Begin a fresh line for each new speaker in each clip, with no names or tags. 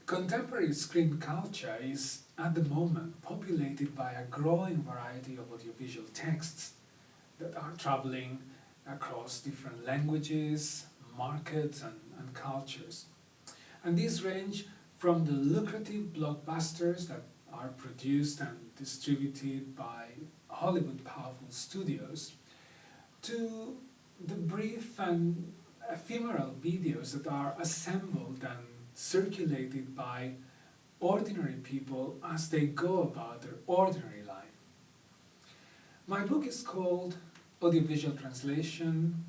Contemporary screen culture is, at the moment, populated by a growing variety of audiovisual texts that are traveling across different languages, markets, and cultures. And these range from the lucrative blockbusters that are produced and distributed by Hollywood powerful studios to the brief and ephemeral videos that are assembled and circulated by ordinary people as they go about their ordinary life. My book is called Audiovisual Translation,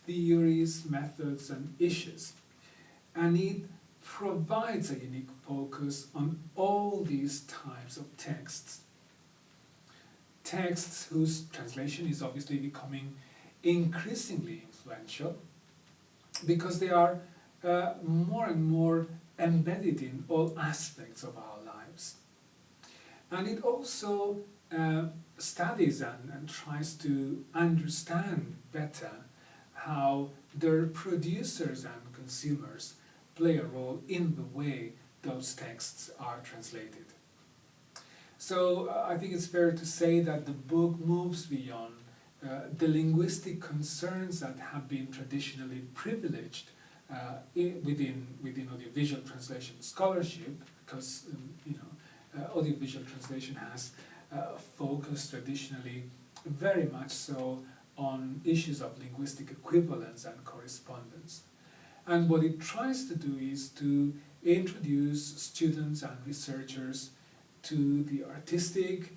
Theories, Methods and Issues, and it provides a unique focus on all these types of texts. Texts whose translation is obviously becoming increasingly influential because they are more and more embedded in all aspects of our lives. And it also studies and tries to understand better how their producers and consumers play a role in the way those texts are translated. So I think it's fair to say that the book moves beyond the linguistic concerns that have been traditionally privileged within audiovisual translation scholarship, because audiovisual translation has focused traditionally very much so on issues of linguistic equivalence and correspondence. And what it tries to do is to introduce students and researchers to the artistic,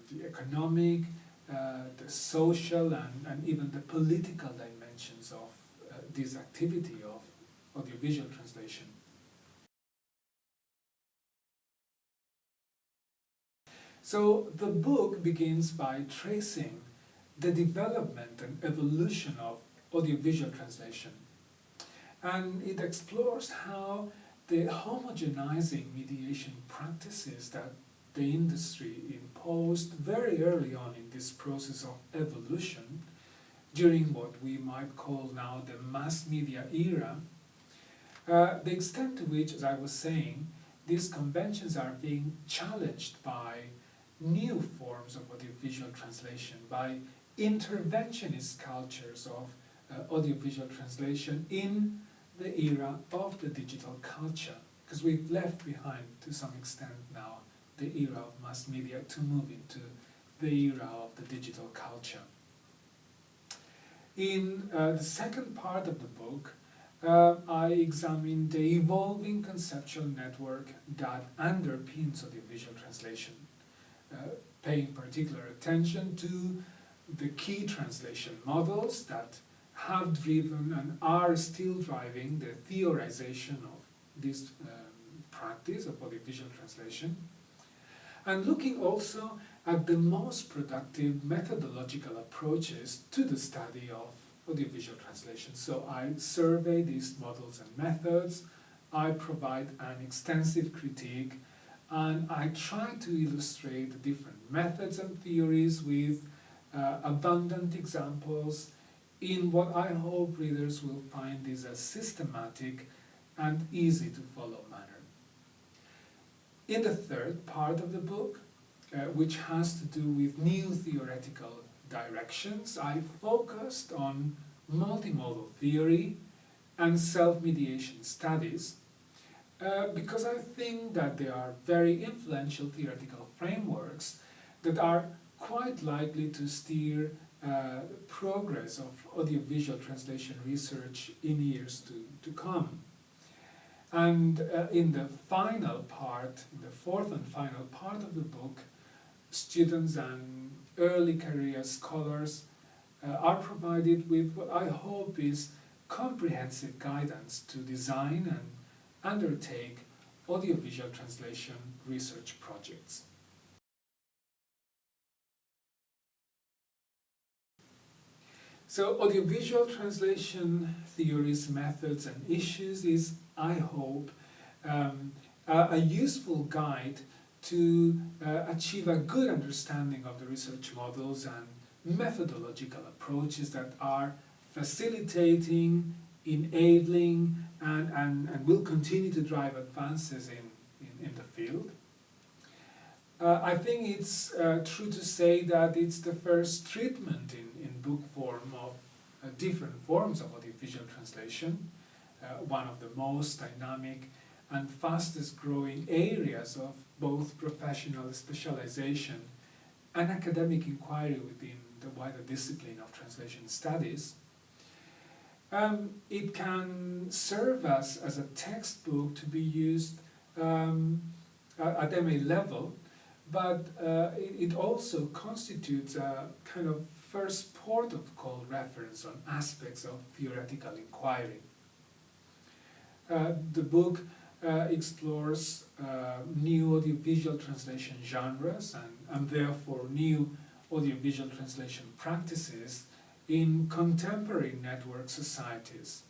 the economic, the social and even the political dimensions of this activity of audiovisual translation. So the book begins by tracing the development and evolution of audiovisual translation. And it explores how the homogenizing mediation practices that the industry imposed very early on in this process of evolution, during what we might call now the mass media era, the extent to which, as I was saying, these conventions are being challenged by new forms of audiovisual translation, by interventionist cultures of audiovisual translation in the era of the digital culture, because we've left behind to some extent now the era of mass media to move into the era of the digital culture. In the second part of the book, I examine the evolving conceptual network that underpins audiovisual translation, paying particular attention to the key translation models that have driven and are still driving the theorization of this practice of audiovisual translation, and looking also at the most productive methodological approaches to the study of audiovisual translation. So I survey these models and methods, I provide an extensive critique, and I try to illustrate the different methods and theories with abundant examples in what I hope readers will find is a systematic and easy to follow manner. In the third part of the book, which has to do with new theoretical directions, I focused on multimodal theory and self-mediation studies because I think that they are very influential theoretical frameworks that are quite likely to steer progress of audiovisual translation research in years to come. And in the final part, in the fourth and final part of the book, students and early career scholars are provided with what I hope is comprehensive guidance to design and undertake audiovisual translation research projects. So audiovisual translation theories, methods and issues is, I hope, a useful guide to achieve a good understanding of the research models and methodological approaches that are facilitating, enabling and will continue to drive advances in the field. I think it's true to say that it's the first treatment in book form of different forms of audiovisual translation, one of the most dynamic and fastest growing areas of both professional specialization and academic inquiry within the wider discipline of translation studies. It can serve as a textbook to be used at MA level, but it also constitutes a kind of first port of call reference on aspects of theoretical inquiry. The book explores new audiovisual translation genres and therefore new audiovisual translation practices in contemporary network societies.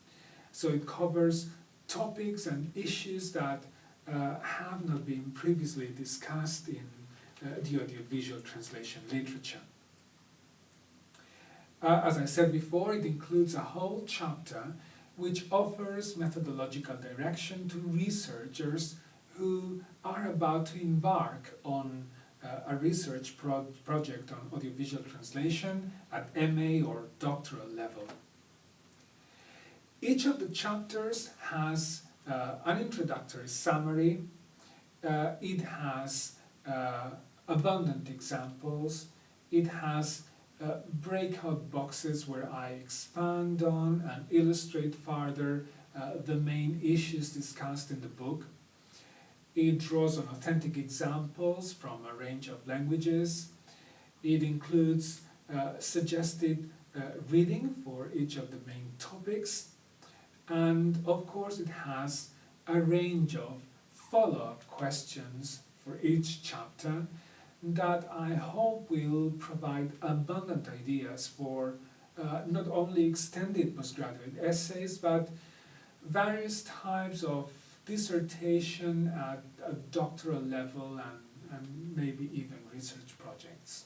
So it covers topics and issues that have not been previously discussed in the audiovisual translation literature. As I said before, it includes a whole chapter which offers methodological direction to researchers who are about to embark on a research project on audiovisual translation at MA or doctoral level. Each of the chapters has an introductory summary. It has abundant examples. It has breakout boxes where I expand on and illustrate further the main issues discussed in the book. It draws on authentic examples from a range of languages. It includes suggested reading for each of the main topics. And of course it has a range of follow-up questions for each chapter that I hope will provide abundant ideas for not only extended postgraduate essays, but various types of dissertation at a doctoral level and maybe even research projects.